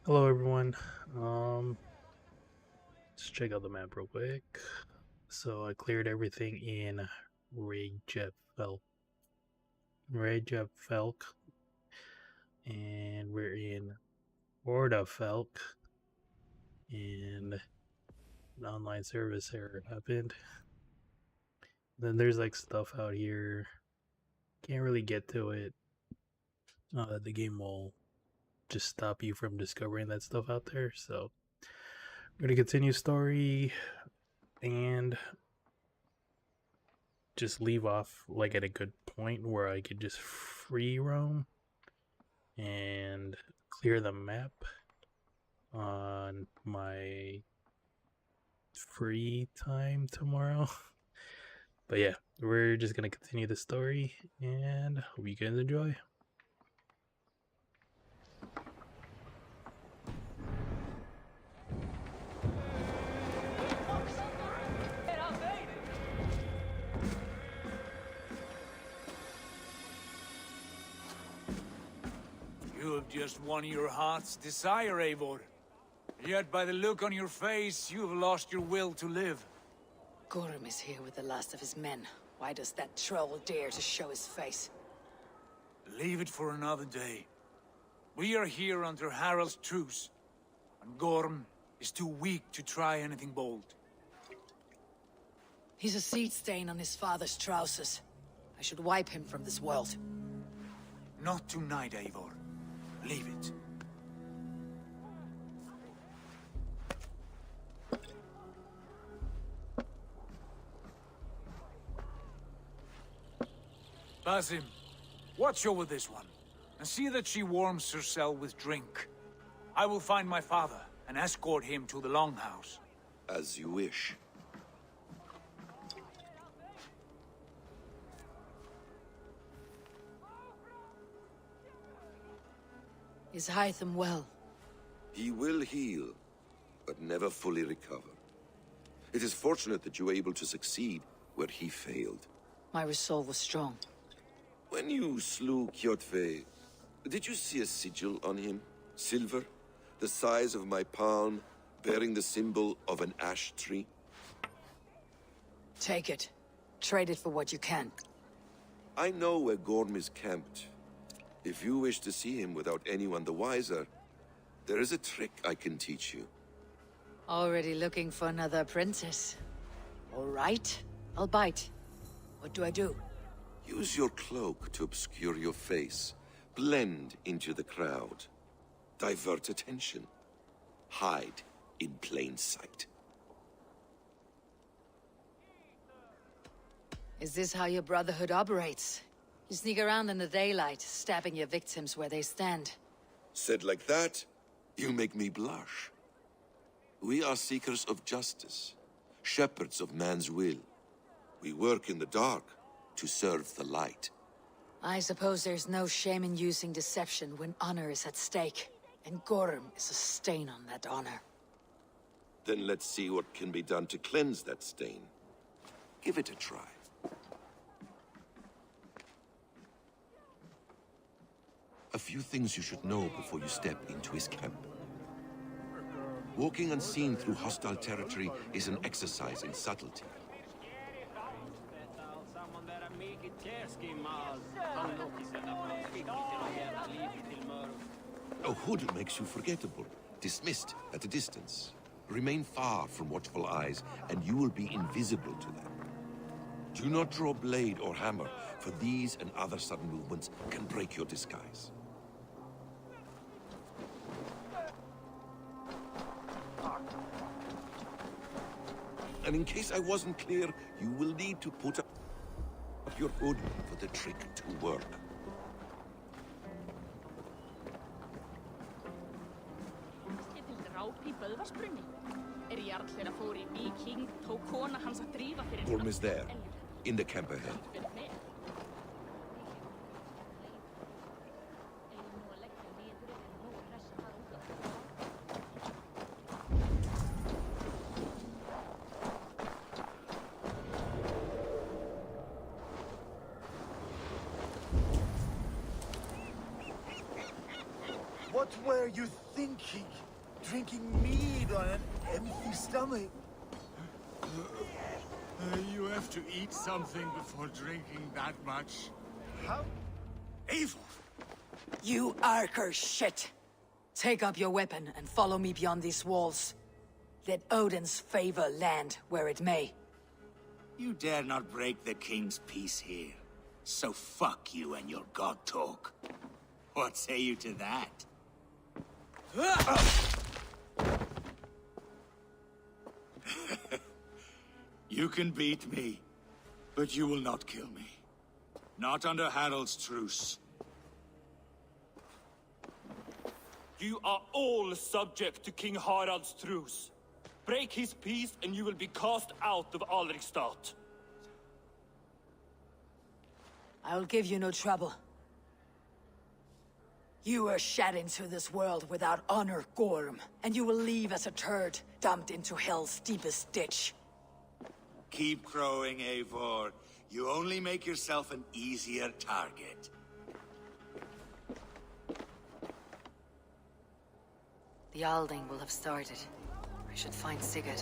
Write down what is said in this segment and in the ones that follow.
Hello, everyone. Let's check out the map real quick. So I cleared everything in Rajefeld, Rajefeld, and we're in Ordafelk, and an online service error happened. Then there's like stuff out here. Can't really get to it. The game will just stop you from discovering that stuff out there. So we're gonna continue story and just leave off like at a good point where I could just free roam and clear the map on my free time tomorrow. But yeah, we're just gonna continue the story and hope you guys enjoy. You have just won your heart's desire, Eivor. Yet by the look on your face, you have lost your will to live. Gorm is here with the last of his men. Why does that troll dare to show his face? Leave it for another day. We are here under Harald's truce, and Gorm is too weak to try anything bold. He's a seed stain on his father's trousers. I should wipe him from this world. Not tonight, Eivor. Leave it. Basim, watch over this one, and see that she warms herself with drink. I will find my father, and escort him to the Longhouse. As you wish. Is Hytham well? He will heal, but never fully recover. It is fortunate that you were able to succeed where he failed. My resolve was strong. When you slew Kjotve, did you see a sigil on him? Silver, the size of my palm, bearing the symbol of an ash tree? Take it. Trade it for what you can. I know where Gorm is camped. If you wish to see him without anyone the wiser, there is a trick I can teach you. Already looking for another princess. All right, I'll bite. What do I do? Use your cloak to obscure your face. Blend into the crowd. Divert attention. Hide in plain sight. Is this how your Brotherhood operates? You sneak around in the daylight, stabbing your victims where they stand. Said like that, you make me blush. We are seekers of justice, shepherds of man's will. We work in the dark to serve the light. I suppose there's no shame in using deception when honor is at stake. And Gorm is a stain on that honor. Then let's see what can be done to cleanse that stain. Give it a try. A few things you should know before you step into his camp. Walking unseen through hostile territory is an exercise in subtlety. A hood makes you forgettable, dismissed at a distance. Remain far from watchful eyes, and you will be invisible to them. Do not draw blade or hammer, for these and other sudden movements can break your disguise. And in case I wasn't clear, you will need to put up your hood for the trick to work. Gorm is there, in the camp ahead. What were you thinking? Drinking mead on an empty stomach? You have to eat something before drinking that much. How? Eivor! You Archer shit! Take up your weapon and follow me beyond these walls. Let Odin's favor land where it may. You dare not break the king's peace here. So fuck you and your god talk. What say you to that? You can beat me, but you will not kill me. Not under Harald's truce. You are all subject to King Harald's truce. Break his peace and you will be cast out of Alrikstad. I will give you no trouble. You were shed into this world without honor, Gorm, and you will leave as a turd, dumped into hell's deepest ditch. Keep crowing, Eivor. You only make yourself an easier target. The Alding will have started. I should find Sigurd.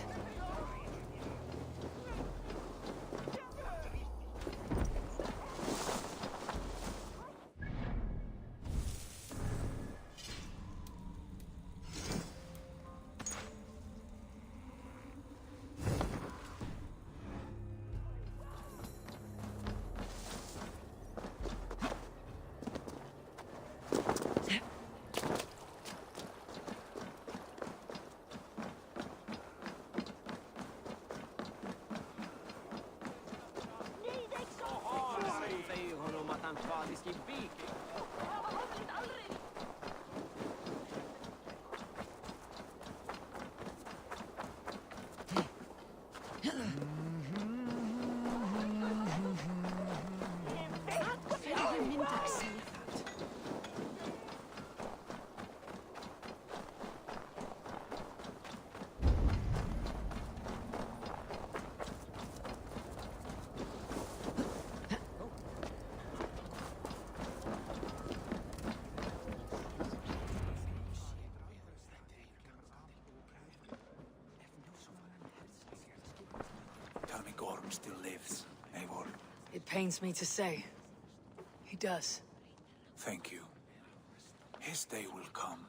Tell me Gorm still lives, Eivor. It pains me to say. He does. Thank you. His day will come.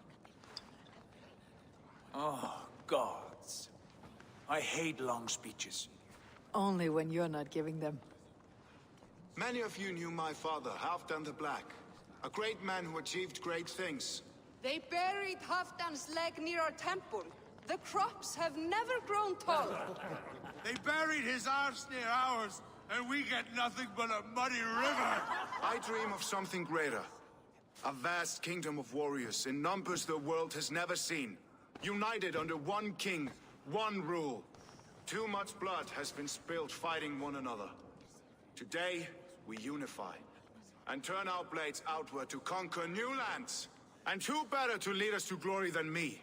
Oh, gods. I hate long speeches. Only when you're not giving them. Many of you knew my father, Halfdan the Black. A great man who achieved great things. They buried Halfdan's leg near our temple. The crops have never grown taller. They buried his arse near ours, and we get nothing but a muddy river. I dream of something greater. A vast kingdom of warriors in numbers the world has never seen. United under one king, one rule. Too much blood has been spilled fighting one another. Today, we unify. And turn our blades outward to conquer new lands. And who better to lead us to glory than me?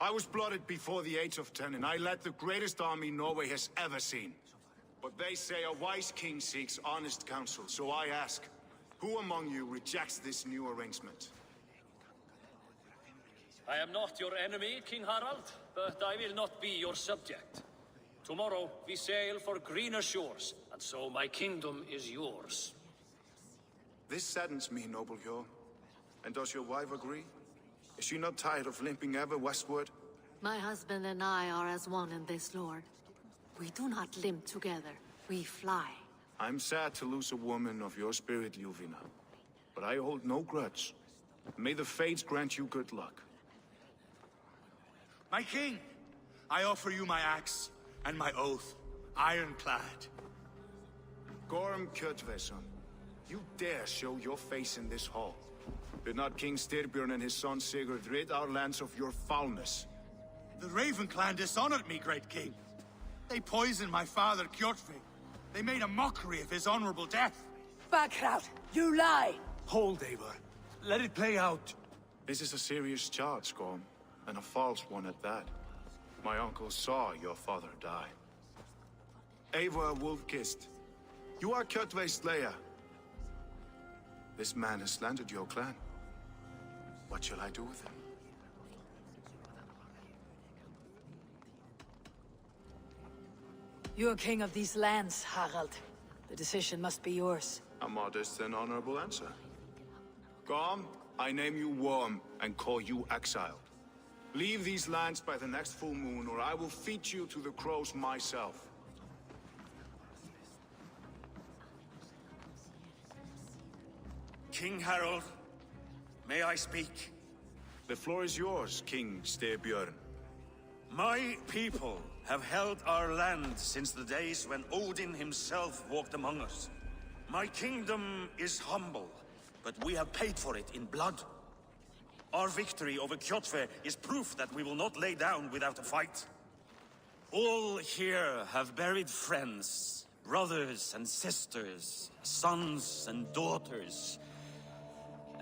I was blooded before the age of 10, and I led the greatest army Norway has ever seen. But they say a wise king seeks honest counsel, so I ask, who among you rejects this new arrangement? I am not your enemy, King Harald, but I will not be your subject. Tomorrow we sail for greener shores, and so my kingdom is yours. This saddens me, noble Hjor. And does your wife agree? Is she not tired of limping ever westward? My husband and I are as one in this, Lord. We do not limp together, we fly. I'm sad to lose a woman of your spirit, Ljuvina. But I hold no grudge. May the fates grant you good luck. My king, I offer you my axe and my oath, ironclad. Gorm Kjotveson, you dare show your face in this hall. Did not King Styrbjörn and his son Sigurd rid our lands of your foulness? The Raven clan dishonored me, great king. They poisoned my father, Kjotve. They made a mockery of his honorable death. Backrout! You lie! Hold, Eivor. Let it play out. This is a serious charge, Gorm, and a false one at that. My uncle saw your father die. Eivor Wolf-Kissed, you are Kjotve's slayer. This man has slandered your clan. What shall I do with him? You're king of these lands, Harald. The decision must be yours. A modest and honorable answer. Gorm, I name you Worm and call you exiled. Leave these lands by the next full moon, or I will feed you to the crows myself. King Harold, may I speak? The floor is yours, King Styrbjörn. My people have held our land since the days when Odin himself walked among us. My kingdom is humble, but we have paid for it in blood. Our victory over Kjotve is proof that we will not lay down without a fight. All here have buried friends, brothers and sisters, sons and daughters.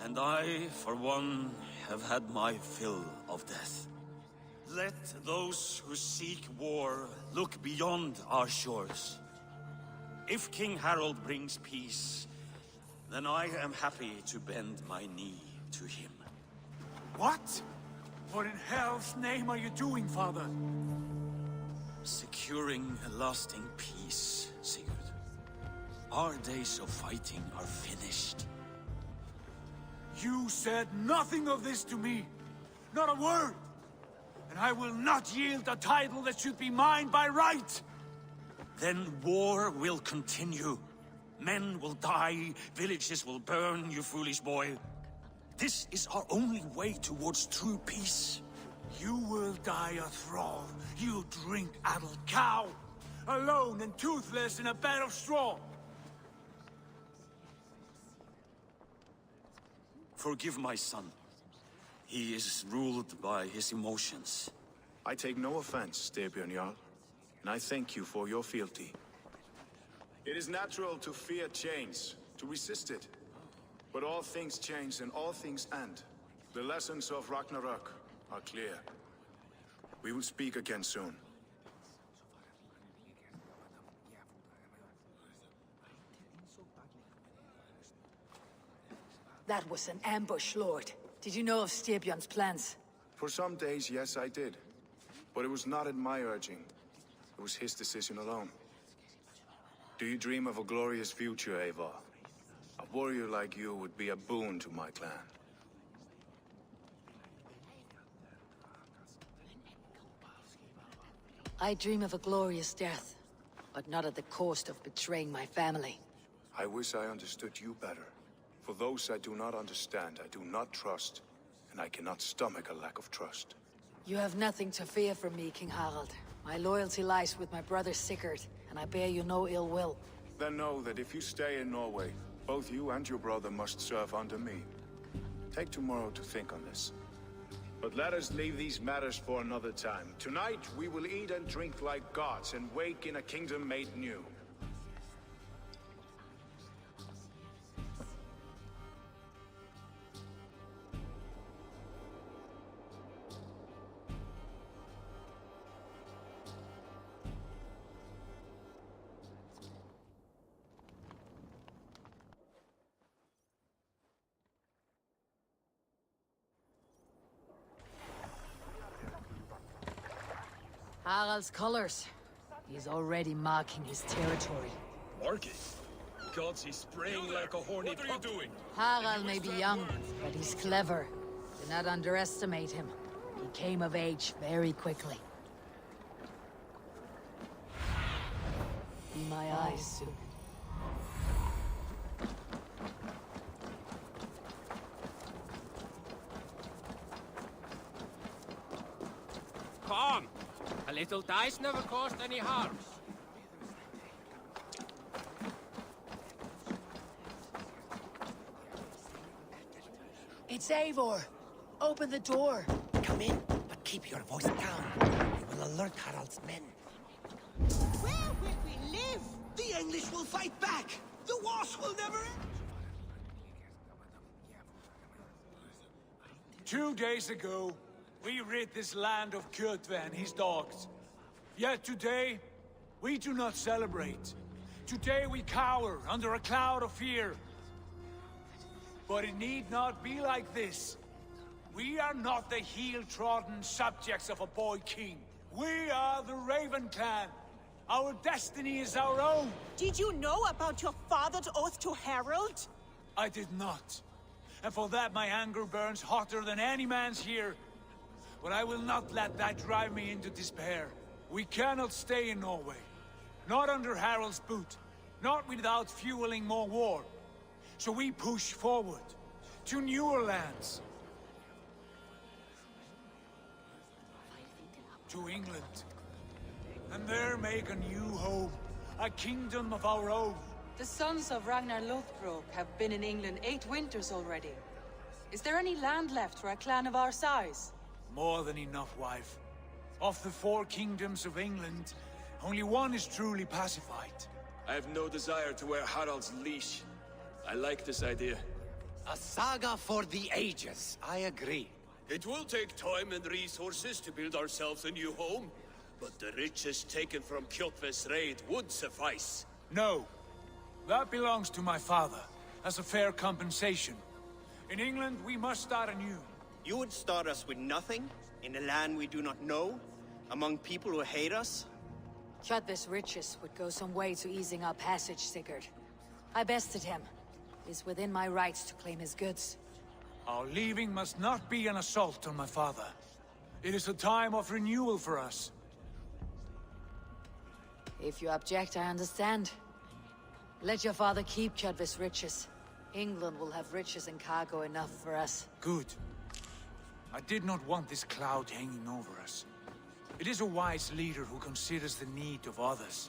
And I, for one, have had my fill of death. Let those who seek war look beyond our shores. If King Harold brings peace, then I am happy to bend my knee to him. What? What in hell's name are you doing, father? Securing a lasting peace, Sigurd. Our days of fighting are finished. You said nothing of this to me. Not a word. And I will not yield a title that should be mine by right. Then war will continue. Men will die, villages will burn, you foolish boy. This is our only way towards true peace. You will die a thrall. You drink-addled cow. Alone and toothless in a bed of straw. Forgive my son. He is ruled by his emotions. I take no offense, Styrbjörn Jarl, and I thank you for your fealty. It is natural to fear change, to resist it. But all things change and all things end. The lessons of Ragnarok are clear. We will speak again soon. That was an ambush, Lord. Did you know of Styrbjörn's plans? For some days, yes, I did. But it was not at my urging. It was his decision alone. Do you dream of a glorious future, Eivor? A warrior like you would be a boon to my clan. I dream of a glorious death, but not at the cost of betraying my family. I wish I understood you better. For those I do not understand, I do not trust, and I cannot stomach a lack of trust. You have nothing to fear from me, King Harald. My loyalty lies with my brother Sigurd, and I bear you no ill will. Then know that if you stay in Norway, both you and your brother must serve under me. Take tomorrow to think on this. But let us leave these matters for another time. Tonight, we will eat and drink like gods and wake in a kingdom made new. Harald's colors. He's already marking his territory. Marking? Gods, he's spraying like a horny pup. What are you doing? Harald may be young, but he's clever. Do not underestimate him. He came of age very quickly. Be my eyes soon. Come! A little dice never caused any harm. It's Eivor! Open the door! Come in, but keep your voice down. We will alert Harald's men. Where will we live? The English will fight back! The wars will never end! 2 days ago, we rid this land of Kjotve and his dogs. Yet today, we do not celebrate. Today we cower under a cloud of fear. But it need not be like this. We are not the heel-trodden subjects of a boy king. We are the Raven clan. Our destiny is our own. Did you know about your father's oath to Harold? I did not. And for that my anger burns hotter than any man's here. But I will not let that drive me into despair. We cannot stay in Norway. Not under Harald's boot. Not without fueling more war. So we push forward. To newer lands. To England. And there make a new home. A kingdom of our own. The sons of Ragnar Lothbrok have been in England 8 winters already. Is there any land left for a clan of our size? More than enough, wife. Of the 4 kingdoms of England, only one is truly pacified. I have no desire to wear Harald's leash. I like this idea. A saga for the ages, I agree. It will take time and resources to build ourselves a new home, but the riches taken from Kjotve's raid would suffice. No. That belongs to my father, as a fair compensation. In England, we must start anew. You would start us with nothing? In a land we do not know? Among people who hate us? Kjotve's riches would go some way to easing our passage, Sigurd. I bested him. It is within my rights to claim his goods. Our leaving must not be an assault on my father. It is a time of renewal for us. If you object, I understand. Let your father keep Kjotve's riches. England will have riches and cargo enough for us. Good. I did not want this cloud hanging over us. It is a wise leader who considers the need of others.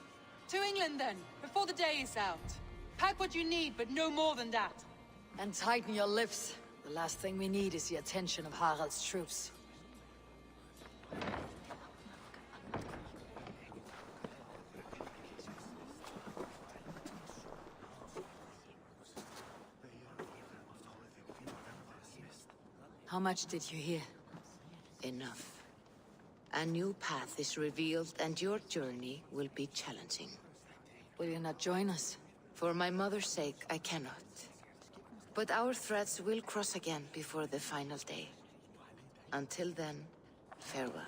To England then, before the day is out. Pack what you need, but no more than that. And tighten your lips. The last thing we need is the attention of Harald's troops. How much did you hear? Enough. A new path is revealed, and your journey will be challenging. Will you not join us? For my mother's sake, I cannot. But our threads will cross again before the final day. Until then, farewell.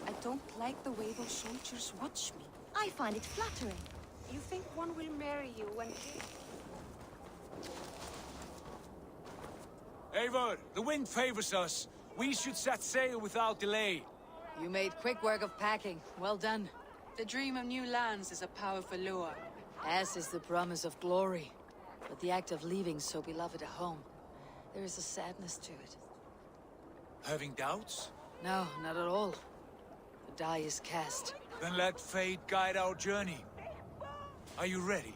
I don't like the way those soldiers watch me. I find it flattering. You think one will marry you when... Eivor, the wind favors us. We should set sail without delay. You made quick work of packing. Well done. The dream of new lands is a powerful lure. As is the promise of glory. But the act of leaving so beloved a home, there is a sadness to it. Having doubts? No, not at all. The die is cast. Then let fate guide our journey. Are you ready?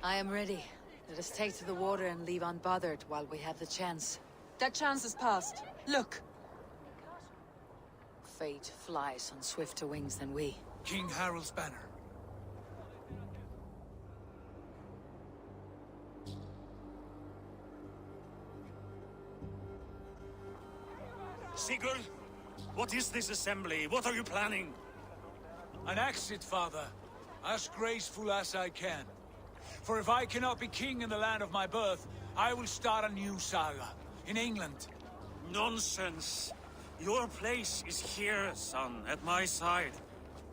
I am ready. Let us take to the water and leave unbothered while we have the chance. That chance is past. Look! Fate flies on swifter wings than we. King Harald's banner. Sigurd, what is this assembly? What are you planning? An exit, father. As graceful as I can. For if I cannot be king in the land of my birth, I will start a new saga. In England. Nonsense. Your place is here, son, at my side.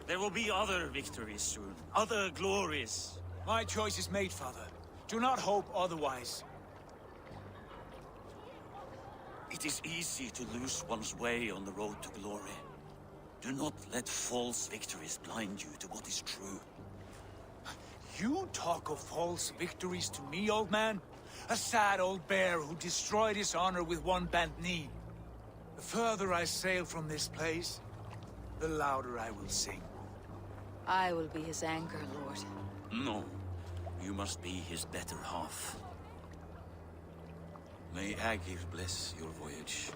There will be other victories soon. Other glories. My choice is made, father. Do not hope otherwise. It is easy to lose one's way on the road to glory. Do not let false victories blind you to what is true. You talk of false victories to me, old man? A sad old bear who destroyed his honor with one bent knee. The further I sail from this place, the louder I will sing. I will be his anchor, Lord. No. You must be his better half. May Agir bless your voyage.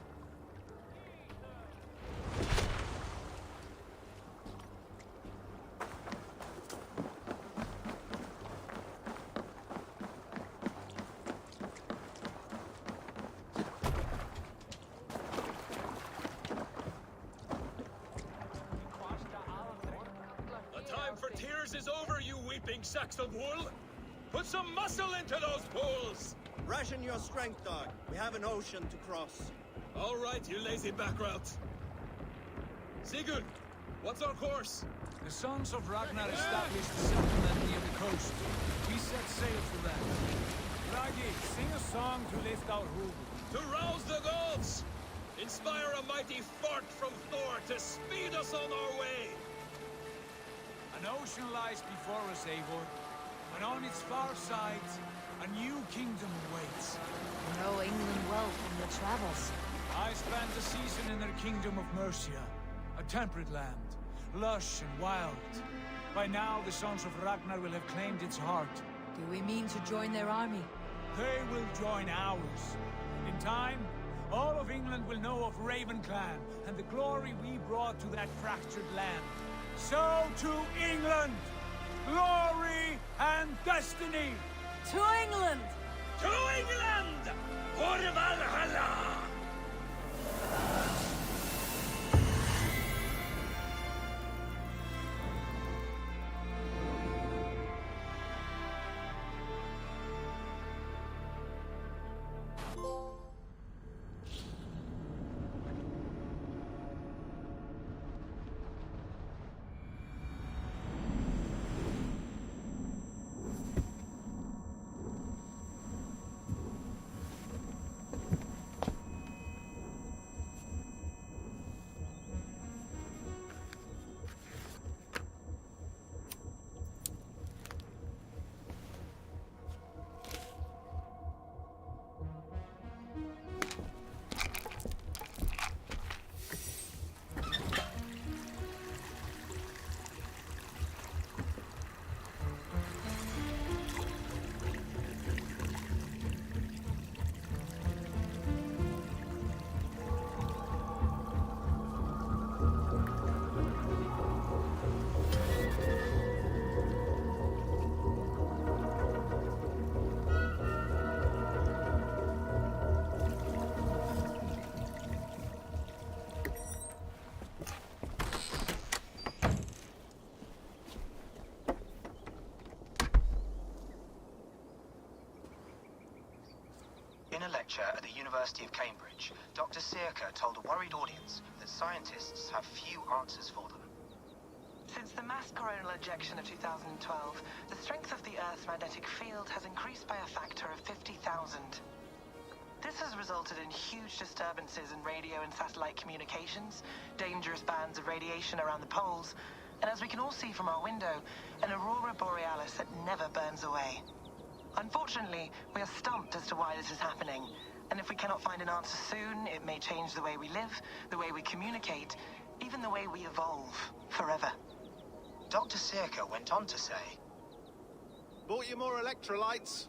The time for tears is over, you weeping sacks of wool! Put some muscle into those bulls! Ration your strength, dog. We have an ocean to cross. All right, you lazy backrout. Sigurd, what's our course? The Sons of Ragnar established a settlement near the coast. We set sail for that. Ragi, sing a song to lift our hoof. To rouse the gods! Inspire a mighty fart from Thor to speed us on our way! An ocean lies before us, Eivor, and on its far sides, a new kingdom awaits. You know England well from your travels. I spent a season in their kingdom of Mercia, a temperate land, lush and wild. By now, the Sons of Ragnar will have claimed its heart. Do we mean to join their army? They will join ours. In time, all of England will know of Ravenclan and the glory we brought to that fractured land. So to England! Glory and destiny! To England! To England! For Valhalla! In a lecture at the University of Cambridge, Dr. Sirka told a worried audience that scientists have few answers for them. Since the mass coronal ejection of 2012, the strength of the Earth's magnetic field has increased by a factor of 50,000. This has resulted in huge disturbances in radio and satellite communications, dangerous bands of radiation around the poles, and as we can all see from our window, an aurora borealis that never burns away. Unfortunately, we are stumped as to why this is happening, and if we cannot find an answer soon, it may change the way we live, the way we communicate, even the way we evolve, forever. Dr. Sirka went on to say, Bought you more electrolytes?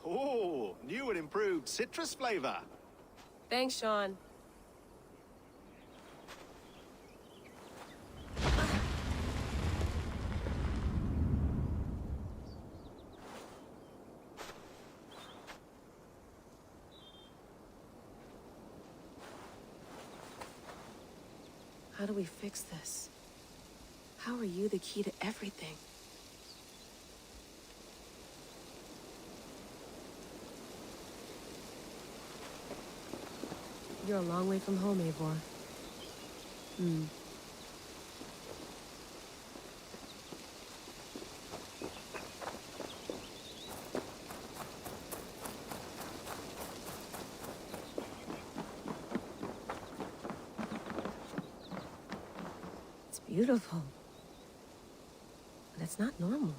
Oh, new and improved citrus flavor. Thanks, Sean. How do we fix this? How are you the key to everything? You're a long way from home, Eivor. It's beautiful. But it's not normal.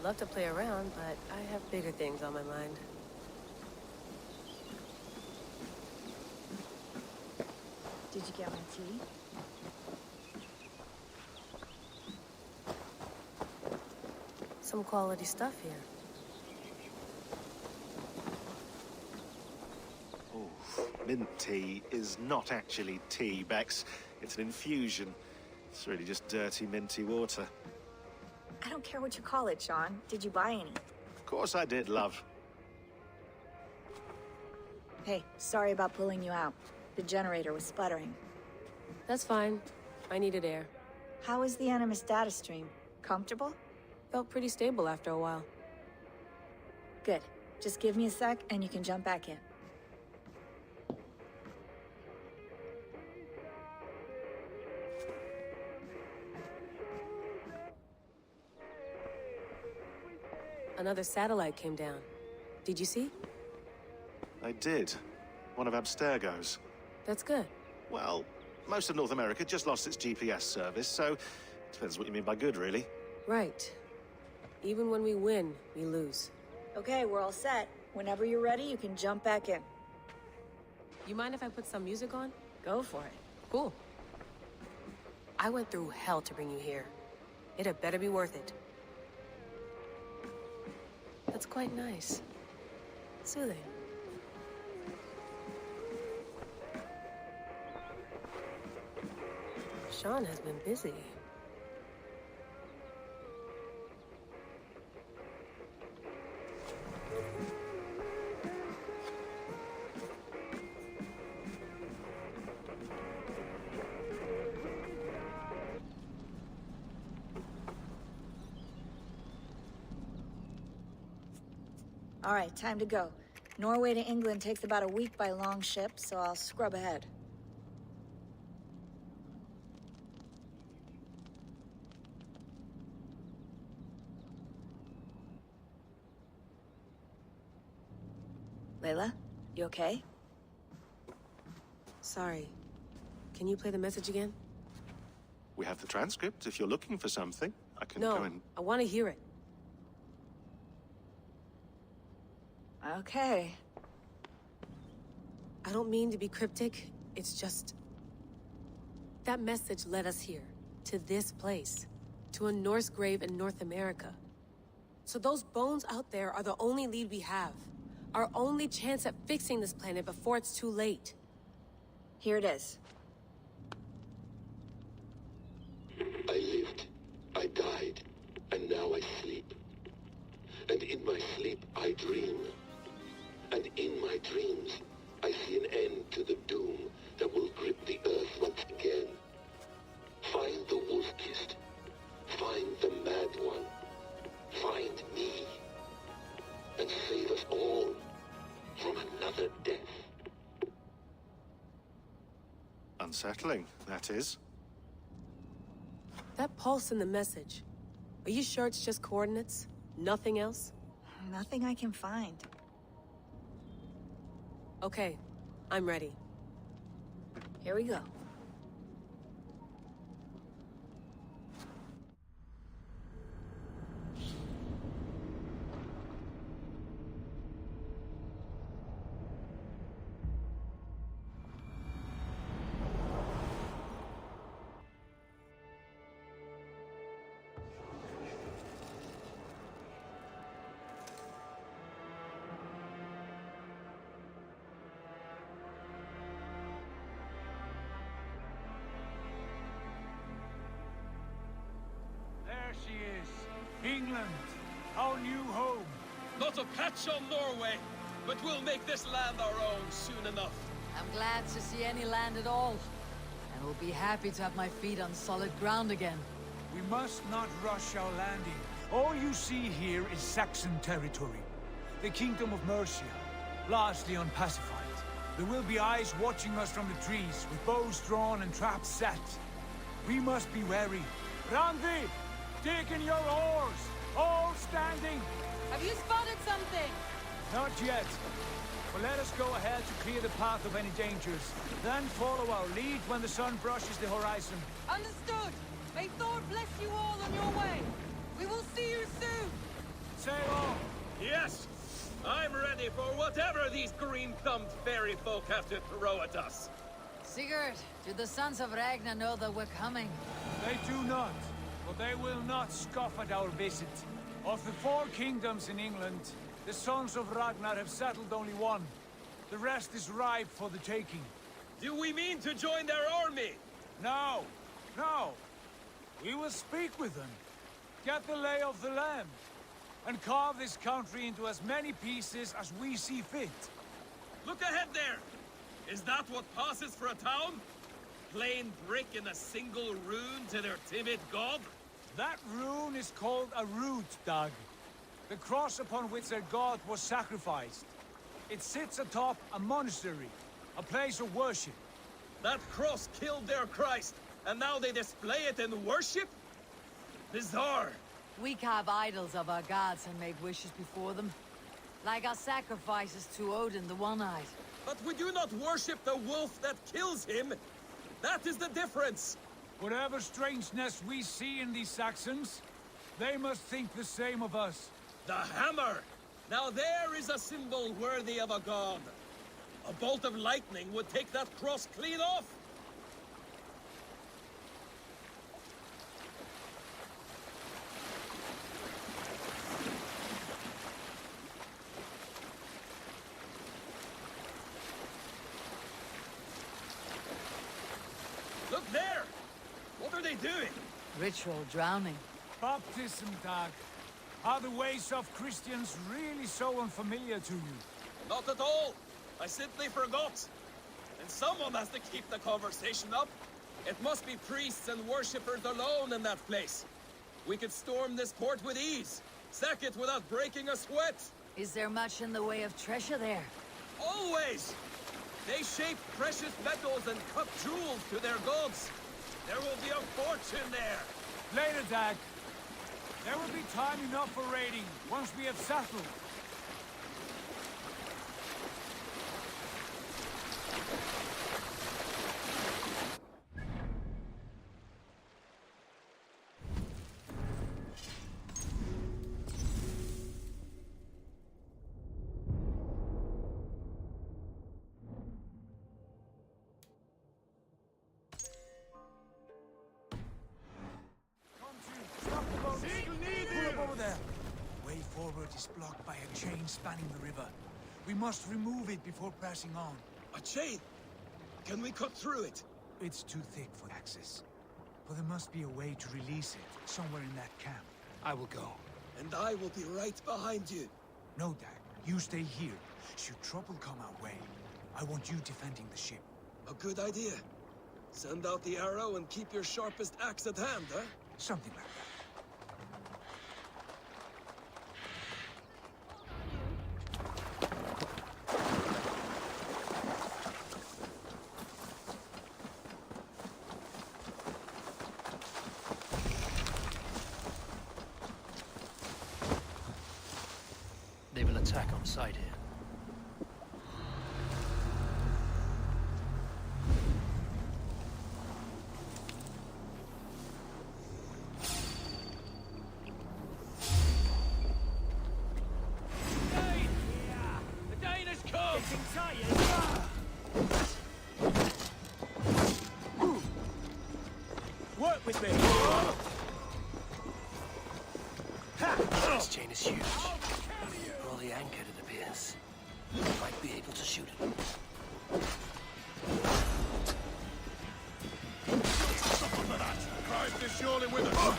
I'd love to play around, but I have bigger things on my mind. Did you get my tea? Some quality stuff here. Mint tea is not actually tea, Bex. It's an infusion. It's really just dirty, minty water. I don't care what you call it, Sean. Did you buy any? Of course I did, love. Hey, sorry about pulling you out. The generator was sputtering. That's fine. I needed air. How is the Animus data stream? Comfortable? Felt pretty stable after a while. Good. Just give me a sec and you can jump back in. Another satellite came down. Did you see? I did. One of Abstergo's. That's good. Well, most of North America just lost its GPS service, so depends what you mean by good, really. Right. Even when we win, we lose. Okay, we're all set. Whenever you're ready, you can jump back in. You mind if I put some music on? Go for it. Cool. I went through hell to bring you here. It had better be worth it. That's quite nice. Soothing. Sean has been busy. All right, time to go. Norway to England takes about a week by long ship, so I'll scrub ahead. Layla, you okay? Sorry. Can you play the message again? We have the transcript. If you're looking for something, I can go and... No, I want to hear it. Okay. I don't mean to be cryptic. It's just... that message led us here. To this place. To a Norse grave in North America. So those bones out there are the only lead we have. Our only chance at fixing this planet before it's too late. Here it is. I lived, I died, and now I sleep. And in my sleep I dream. And in my dreams, I see an end to the doom that will grip the earth once again. Find the wolf-kissed. Find the mad one. Find me. And save us all from another death. Unsettling, that is. That pulse in the message. Are you sure it's just coordinates? Nothing else? Nothing I can find. Okay, I'm ready. Here we go. There she is. England, our new home. Not a patch on Norway, but we'll make this land our own soon enough. I'm glad to see any land at all. And will be happy to have my feet on solid ground again. We must not rush our landing. All you see here is Saxon territory. The Kingdom of Mercia, largely unpacified. There will be eyes watching us from the trees, with bows drawn and traps set. We must be wary. Randi, dig in your oars! All standing! Have you spotted something? Not yet. But let us go ahead to clear the path of any dangers. Then follow our lead when the sun brushes the horizon. Understood. May Thor bless you all on your way. We will see you soon. Yes! I'm ready for whatever these green-thumbed fairy folk have to throw at us. Sigurd, do the sons of Ragnar know that we're coming? They do not, but they will not scoff at our visit. Of the 4 kingdoms in England, the sons of Ragnar have settled only one. The rest is ripe for the taking. Do we mean to join their army? No, no. We will speak with them, get the lay of the land, and carve this country into as many pieces as we see fit. Look ahead there! Is that what passes for a town? Plain brick in a single rune to their timid god? That rune is called a root, Dag. The cross upon which their god was sacrificed. It sits atop a monastery, a place of worship. That cross killed their Christ, and now they display it in worship? Bizarre. We carve idols of our gods and make wishes before them. Like our sacrifices to Odin the One-Eyed. But we do not worship the wolf that kills him. That is the difference. Whatever strangeness we see in these Saxons, they must think the same of us. The hammer! Now there is a symbol worthy of a god. A bolt of lightning would take that cross clean off. Look there! What are they doing? Ritual drowning. Baptism, Dag. Are the ways of Christians really so unfamiliar to you? Not at all. I simply forgot. And someone has to keep the conversation up. It must be priests and worshippers alone in that place. We could storm this port with ease. Sack it without breaking a sweat. Is there much in the way of treasure there? Always! They shape precious metals and cut jewels to their gods. There will be a fortune there. Later, Dag. There will be time enough for raiding, once we have settled. Is blocked by a chain spanning the river. We must remove it before pressing on. A chain? Can we cut through it? It's too thick for access. But there must be a way to release it, somewhere in that camp. I will go. And I will be right behind you. No, Dag. You stay here. Should trouble come our way, I want you defending the ship. A good idea. Send out the arrow and keep your sharpest axe at hand, huh? Something like that. They will attack on sight here. The Dane has come! Getting tired! Work with me! This chain is huge. Probably anchored, it appears. Might be able to shoot it. Suffer that! Christ is surely with us!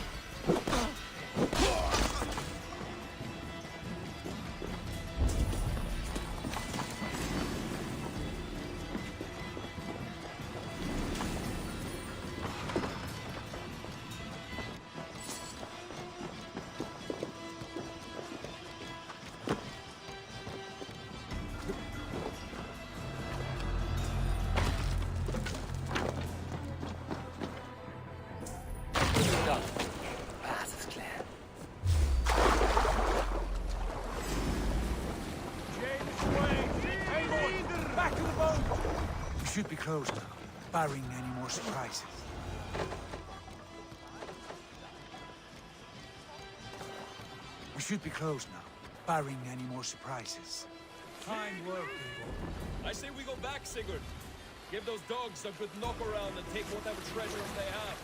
Should be closed now, barring any more surprises. We should be closed now, barring any more surprises. Fine work, Eivor. I say we go back, Sigurd. Give those dogs a good knock around and take whatever treasures they have.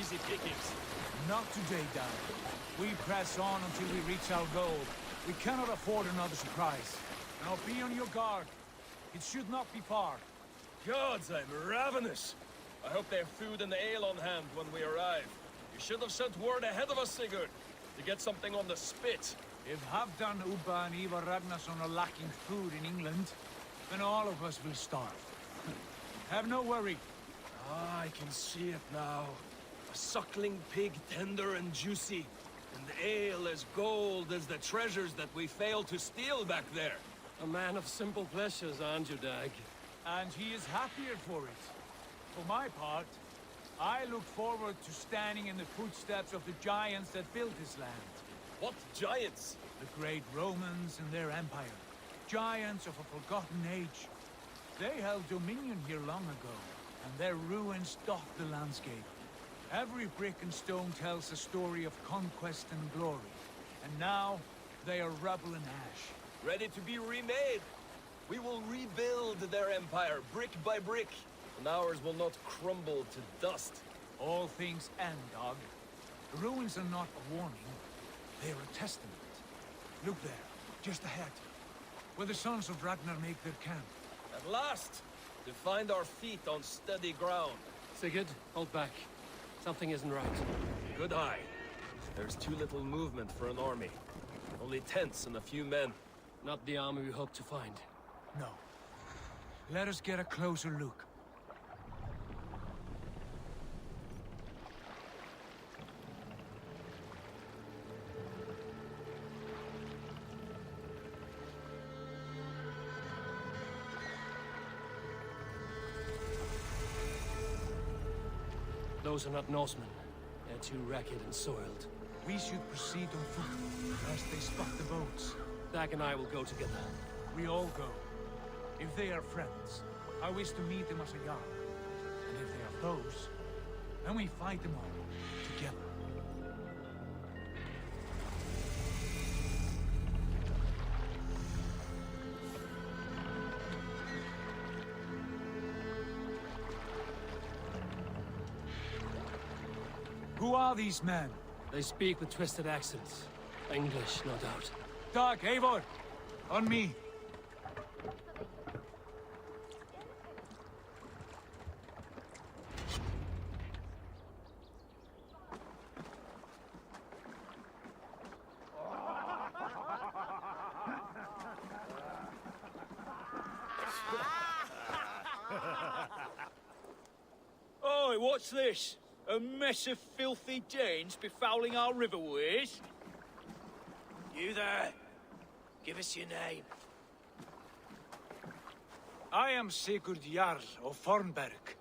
Easy pickings. Not today, Dan. We press on until we reach our goal. We cannot afford another surprise. Now be on your guard. It should not be far. Gods, I'm ravenous. I hope they have food and ale on hand when we arrive. You should have sent word ahead of us, Sigurd, to get something on the spit. If Halfdan, Ubba and Ivar Ragnarsson are lacking food in England, then all of us will starve. Have no worry. Ah, I can see it now. A suckling pig, tender and juicy. And ale as gold as the treasures that we failed to steal back there. A man of simple pleasures, aren't you, Dag? And he is happier for it. For my part, I look forward to standing in the footsteps of the giants that built this land. What giants? The great Romans and their empire. Giants of a forgotten age. They held dominion here long ago, and their ruins dot the landscape. Every brick and stone tells a story of conquest and glory. And now, they are rubble and ash. Ready to be remade. We will rebuild their empire, brick by brick. And ours will not crumble to dust. All things end, dog. The ruins are not a warning. They are a testament. Look there, just ahead. Where the sons of Ragnar make their camp. At last! To find our feet on steady ground. Sigurd, hold back. Something isn't right. Good eye. There's too little movement for an army. Only tents and a few men. Not the army we hope to find. No. Let us get a closer look. Those are not Norsemen. They're too ragged and soiled. We should proceed on foot, lest they spot the boats. Dag and I will go together. We all go. If they are friends, I wish to meet them as a Jarl. And if they are foes, then we fight them all, together. Who are these men? They speak with twisted accents. English, no doubt. Dag, Eivor! On me! Oi, what's this? A mess of filthy Danes befouling our riverways? You there! Give us your name. I am Sigurd Jarl of Fornberg.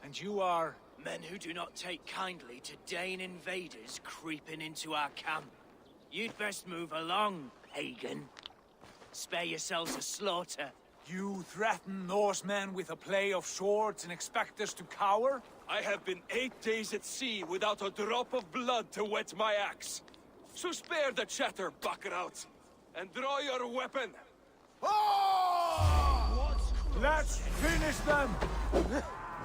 And you are... Men who do not take kindly to Dane invaders creeping into our camp. You'd best move along, pagan. Spare yourselves a slaughter. You threaten Norsemen with a play of swords and expect us to cower? I have been 8 days at sea without a drop of blood to wet my axe. So spare the chatter, buckerout, and draw your weapon. Oh! Let's finish them!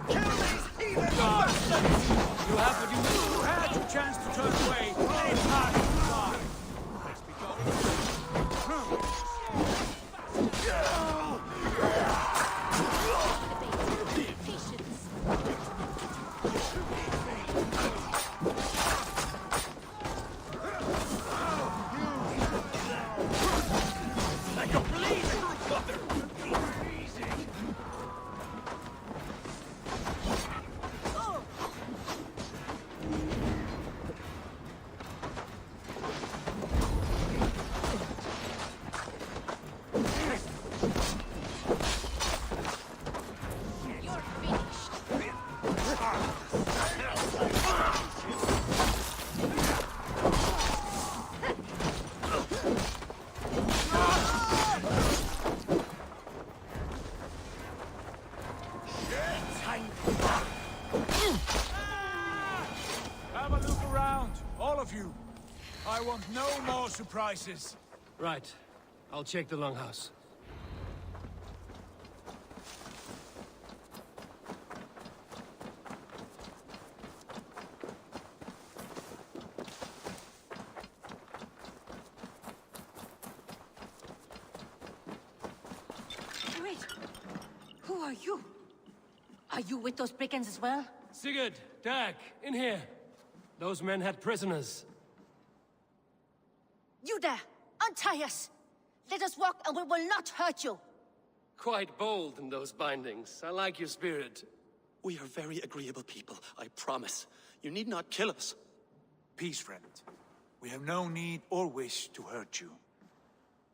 Kill these heathen bastards! You have what you need. You had your chance to turn away. It's not time. Let's be going. Like a bleeding mother! Have a look around, all of you. I want no more surprises. Right. I'll check the longhouse. Wait! Who are you? Are you with those brigands as well? Sigurd, Dag, in here. Those men had prisoners. You there! Untie us! Let us walk and we will not hurt you! Quite bold in those bindings. I like your spirit. We are very agreeable people, I promise. You need not kill us. Peace, friend. We have no need or wish to hurt you.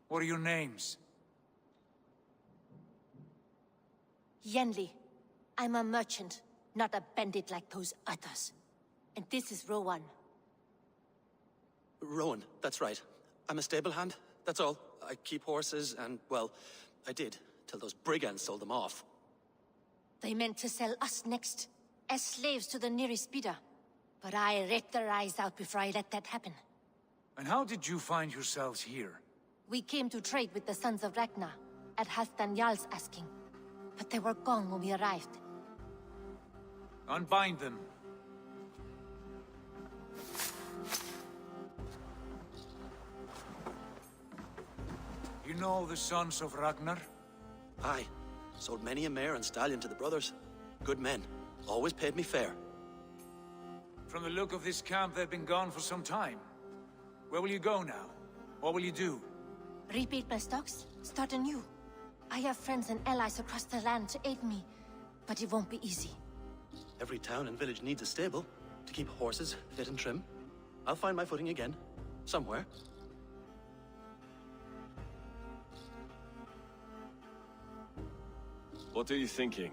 What are your names? Yenli. I'm a merchant, not a bandit like those others. And this is Rowan. Rowan, that's right. I'm a stable hand, that's all. I keep horses and, well, I did, till those brigands sold them off. They meant to sell us next, as slaves to the nearest bidder. But I ripped their eyes out before I let that happen. And how did you find yourselves here? We came to trade with the Sons of Ragnar, at Halfdan Jarl's asking. But they were gone when we arrived. Unbind them. You know the Sons of Ragnar? Aye. Sold many a mare and stallion to the brothers. Good men. Always paid me fair. From the look of this camp, they've been gone for some time. Where will you go now? What will you do? Rebuild my stocks, start anew. I have friends and allies across the land to aid me, but it won't be easy. Every town and village needs a stable to keep horses fit and trim. I'll find my footing again. Somewhere. What are you thinking?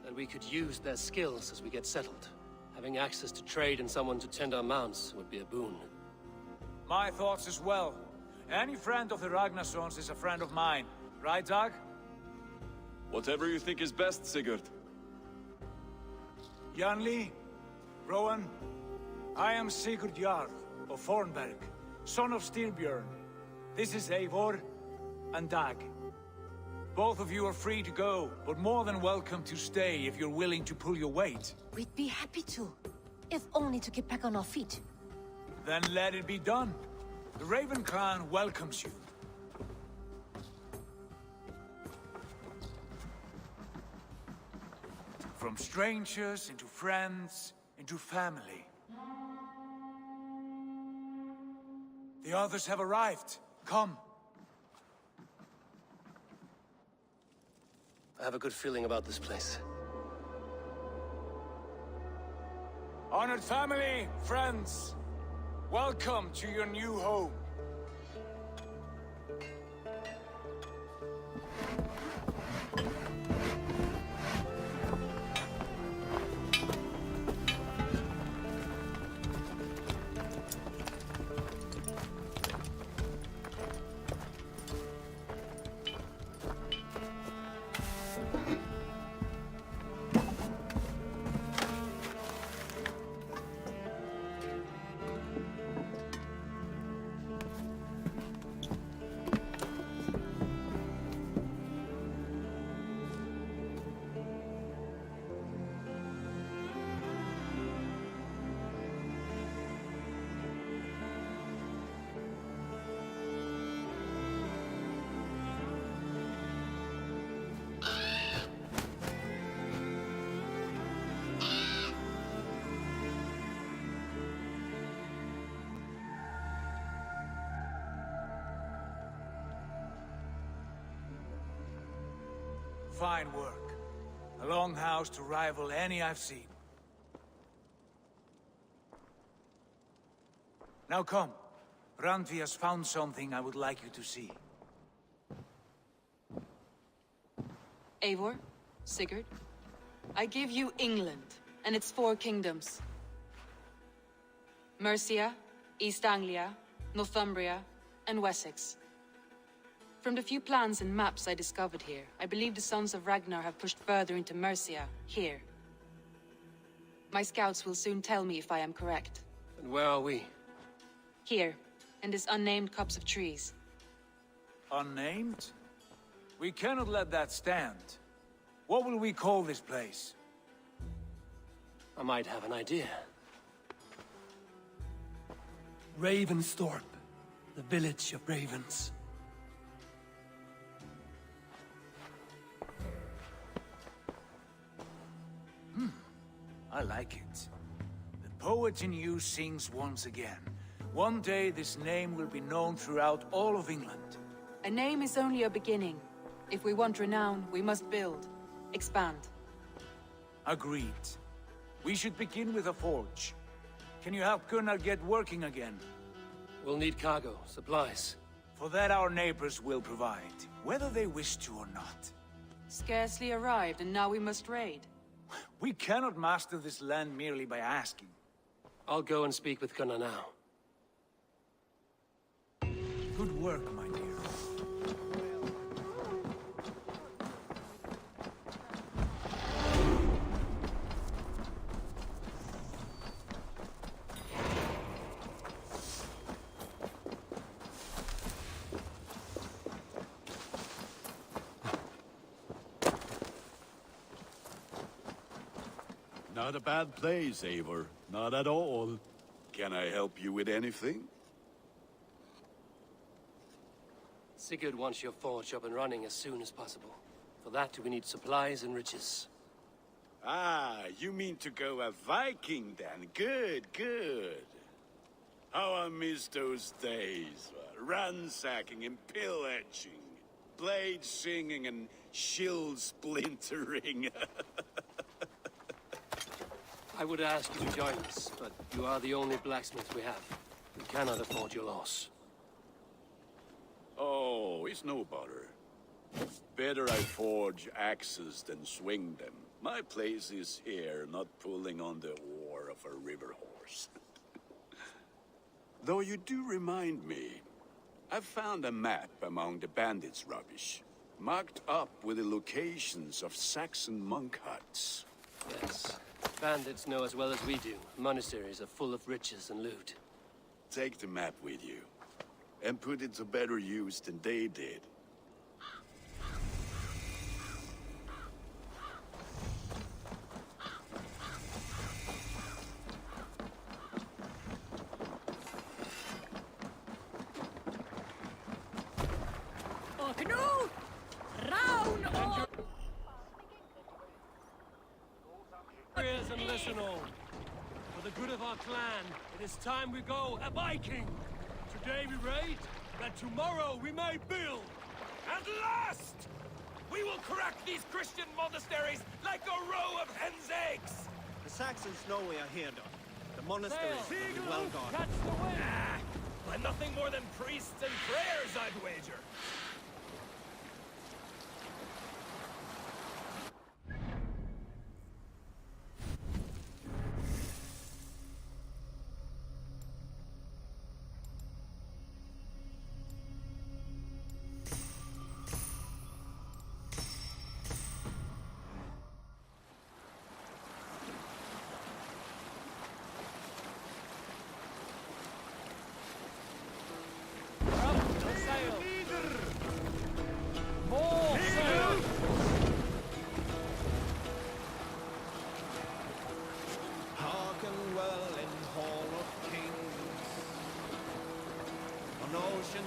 That we could use their skills as we get settled. Having access to trade and someone to tend our mounts would be a boon. My thoughts as well. Any friend of the Ragnarsons is a friend of mine. Right, Dag? Whatever you think is best, Sigurd. Janli, Rowan, I am Sigurd Jarl of Fornberg, son of Styrbjörn. This is Eivor and Dag. Both of you are free to go, but more than welcome to stay if you're willing to pull your weight. We'd be happy to, if only to get back on our feet. Then let it be done. The Raven clan welcomes you. From strangers into friends, into family. The others have arrived. Come. I have a good feeling about this place. Honored family, friends, welcome to your new home. Fine work. A longhouse to rival any I've seen. Now come. Randvi has found something I would like you to see. Eivor, Sigurd, I give you England and its 4 kingdoms. Mercia, East Anglia, Northumbria, and Wessex. From the few plans and maps I discovered here, I believe the Sons of Ragnar have pushed further into Mercia, here. My scouts will soon tell me if I am correct. And where are we? Here, in this unnamed copse of trees. Unnamed? We cannot let that stand. What will we call this place? I might have an idea. Ravensthorpe. The village of ravens. I like it. The poet in you sings once again. One day this name will be known throughout all of England. A name is only a beginning. If we want renown, we must build. Expand. Agreed. We should begin with a forge. Can you help Gunnar get working again? We'll need cargo, supplies. For that our neighbors will provide, whether they wish to or not. Scarcely arrived, and now we must raid. We cannot master this land merely by asking. I'll go and speak with Gunnar now. Good work, my dear. Not a bad place, Eivor. Not at all. Can I help you with anything? Sigurd wants your forge up and running as soon as possible. For that, we need supplies and riches. Ah, you mean to go a Viking then? Good, good. How I miss those days. Ransacking and pillaging. Blade singing and shield splintering. I would ask you to join us, but you are the only blacksmith we have. We cannot afford your loss. Oh, it's no bother. Better I forge axes than swing them. My place is here, not pulling on the oar of a river horse. Though you do remind me, I've found a map among the bandits' rubbish, marked up with the locations of Saxon monk huts. Yes. Bandits know as well as we do. Monasteries are full of riches and loot. Take the map with you, and put it to better use than they did. And listen all. For the good of our clan, it is time we go a Viking. Today we raid, that tomorrow we may build. At last! We will crack these Christian monasteries like a row of hen's eggs! The Saxons know we are here, Doc. The monasteries will be well guarded. Catch the wind! By nothing more than priests and prayers, I'd wager.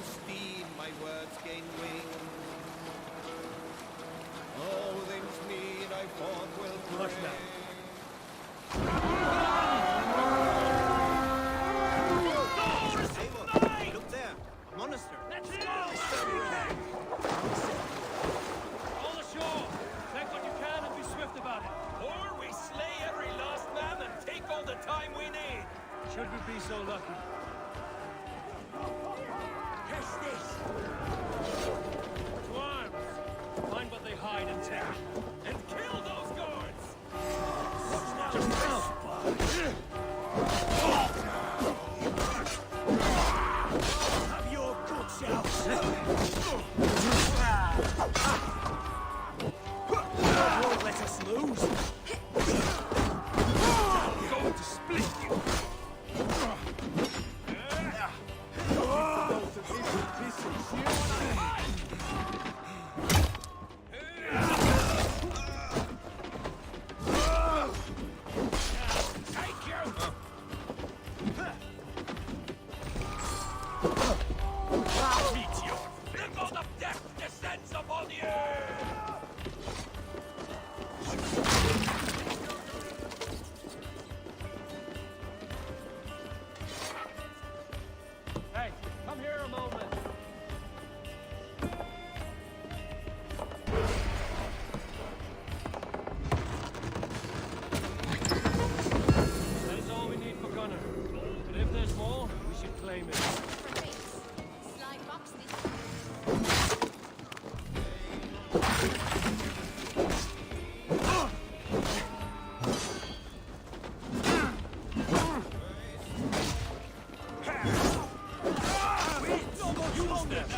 Speed, my words gain wing. Oh, things mean I fought will bring. Look there, a monastery. Let's go! All ashore! Take what you can and be swift about it. Or we slay every last man and take all the time we need. Should we be so lucky? Catch this! To arms! Find what they hide and take. And kill those guards! Have your guts out! Won't let us lose! I'm going to split you! Both of these pieces, you and I! them!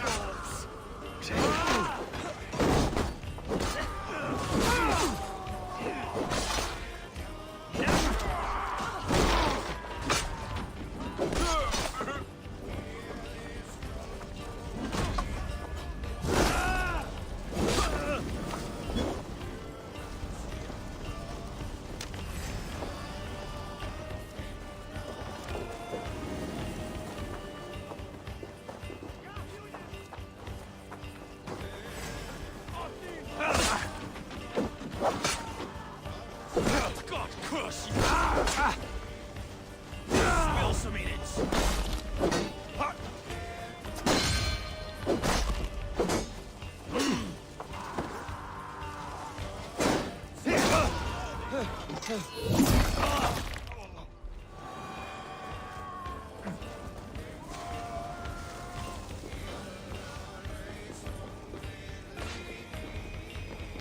God curse you! Spill some in it!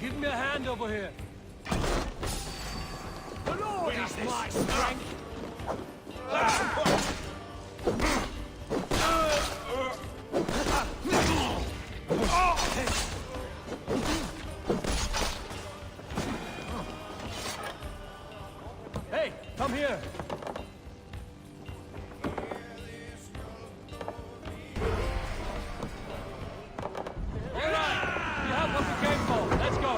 Give me a hand over here. The Lord is my strength! Hey, come here. All right, you have what we came for. Let's go.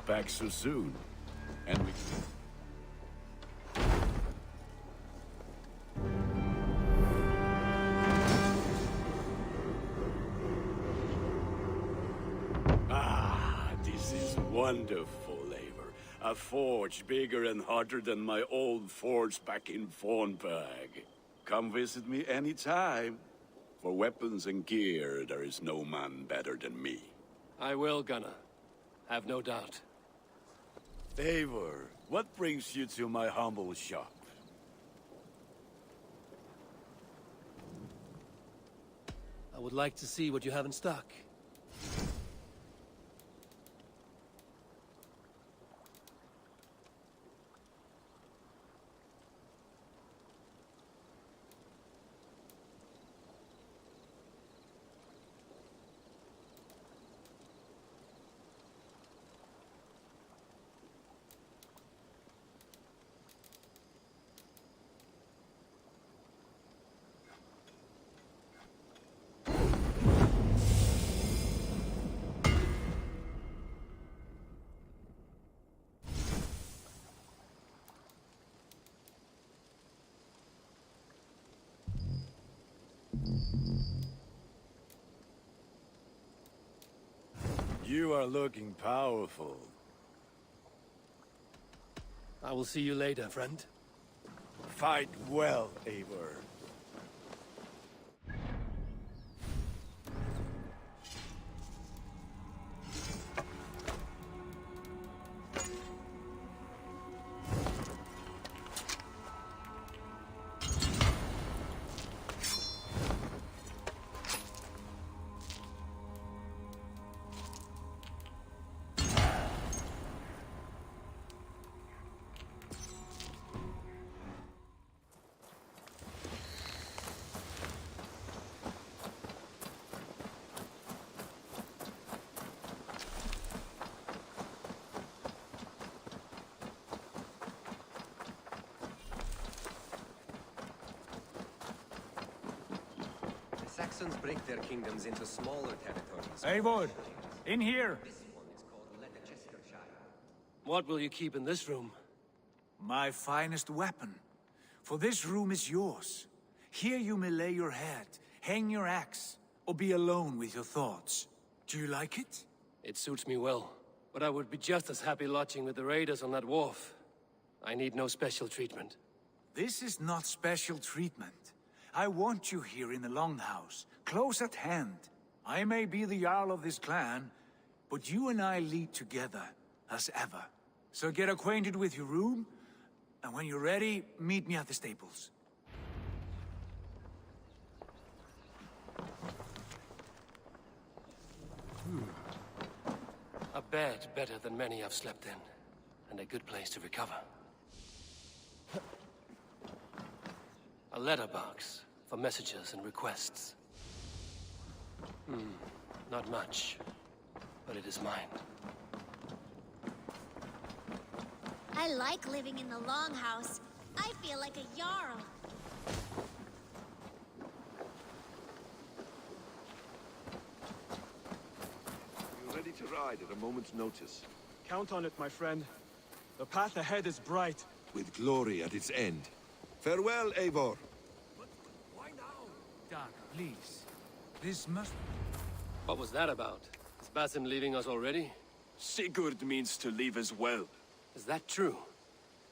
Back so soon. And we... Ah, this is wonderful, Eivor. A forge bigger and hotter than my old forge back in Fornburg. Come visit me anytime. For weapons and gear, there is no man better than me. I will, Gunnar. Have no doubt. Eivor, what brings you to my humble shop? I would like to see what you have in stock. You are looking powerful. I will see you later, friend. Fight well, Eivor. Saxons break their kingdoms into smaller territories. Eivor, in here! What will you keep in this room? My finest weapon. For this room is yours. Here you may lay your head, hang your axe, or be alone with your thoughts. Do you like it? It suits me well, but I would be just as happy lodging with the raiders on that wharf. I need no special treatment. This is not special treatment. I want you here in the Longhouse, close at hand. I may be the Jarl of this clan, but you and I lead together, as ever. So get acquainted with your room, and when you're ready, meet me at the stables. A bed better than many I've slept in, and a good place to recover. A letterbox for messages and requests. Not much, but it is mine. I like living in the Longhouse. I feel like a Jarl. You're ready to ride at a moment's notice. Count on it, my friend. The path ahead is bright. With glory at its end. Farewell, Eivor. Why now? Dag, please. This must... What was that about? Is Basim leaving us already? Sigurd means to leave as well. Is that true?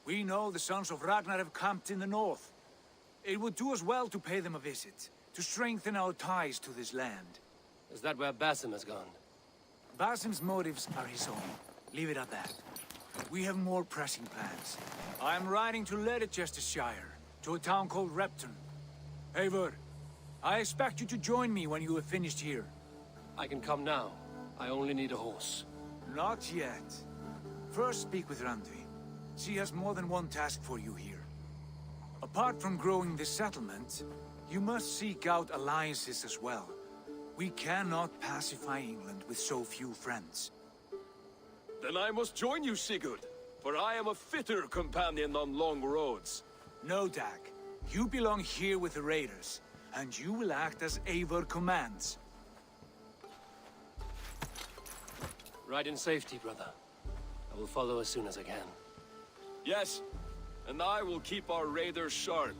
We know the sons of Ragnar have camped in the north. It would do us well to pay them a visit, to strengthen our ties to this land. Is that where Basim has gone? Basim's motives are his own. Leave it at that. We have more pressing plans. I am riding to Leicestershire, to a town called Repton. Eivor, I expect you to join me when you have finished here. I can come now. I only need a horse. Not yet. First speak with Randvi. She has more than one task for you here. Apart from growing this settlement, you must seek out alliances as well. We cannot pacify England with so few friends. Then I must join you, Sigurd, for I am a fitter companion on long roads. No, Dag. You belong here with the raiders, and you will act as Eivor commands. Ride in safety, brother. I will follow as soon as I can. Yes, and I will keep our raiders sharp.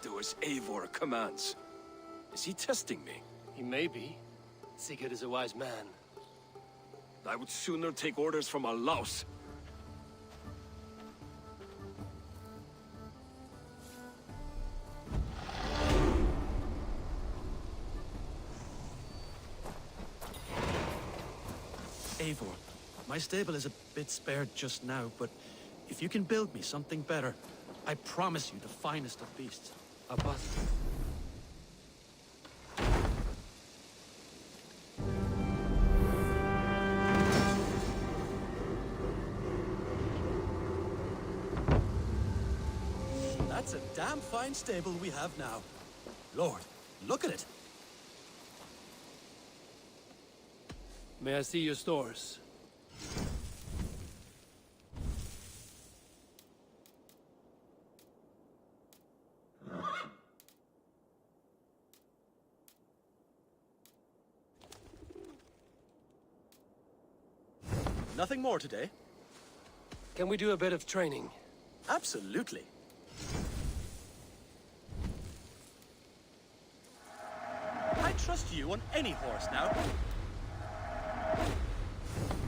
Do as Eivor commands. Is he testing me? He may be. Sigurd is a wise man. I would sooner take orders from a louse. Eivor, my stable is a bit spared just now, but if you can build me something better, I promise you the finest of beasts. A bust. That's a damn fine stable we have now. Lord, look at it. May I see your stores? Nothing more today? Can we do a bit of training? Absolutely. I trust you on any horse now.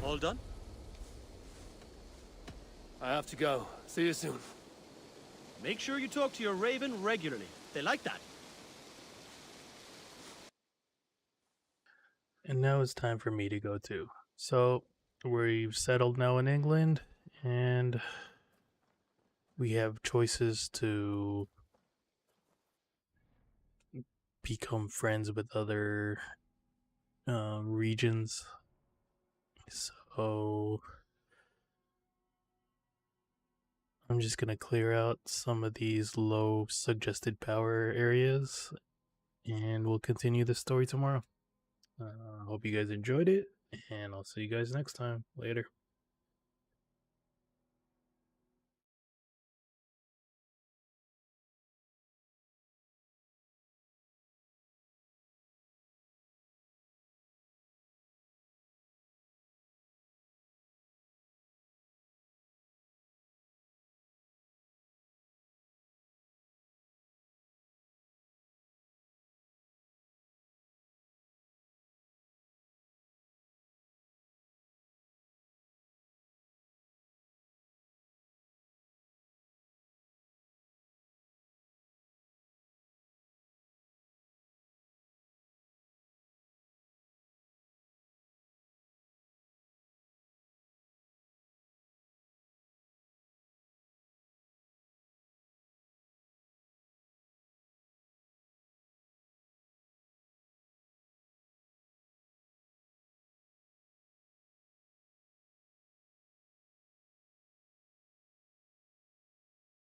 All done? I have to go. See you soon. Make sure you talk to your raven regularly. They like that. And now it's time for me to go too. So, we've settled now in England, and we have choices to become friends with other regions. So I'm just gonna clear out some of these low suggested power areas, and we'll continue the story tomorrow. Hope you guys enjoyed it, and I'll see you guys next time. Later.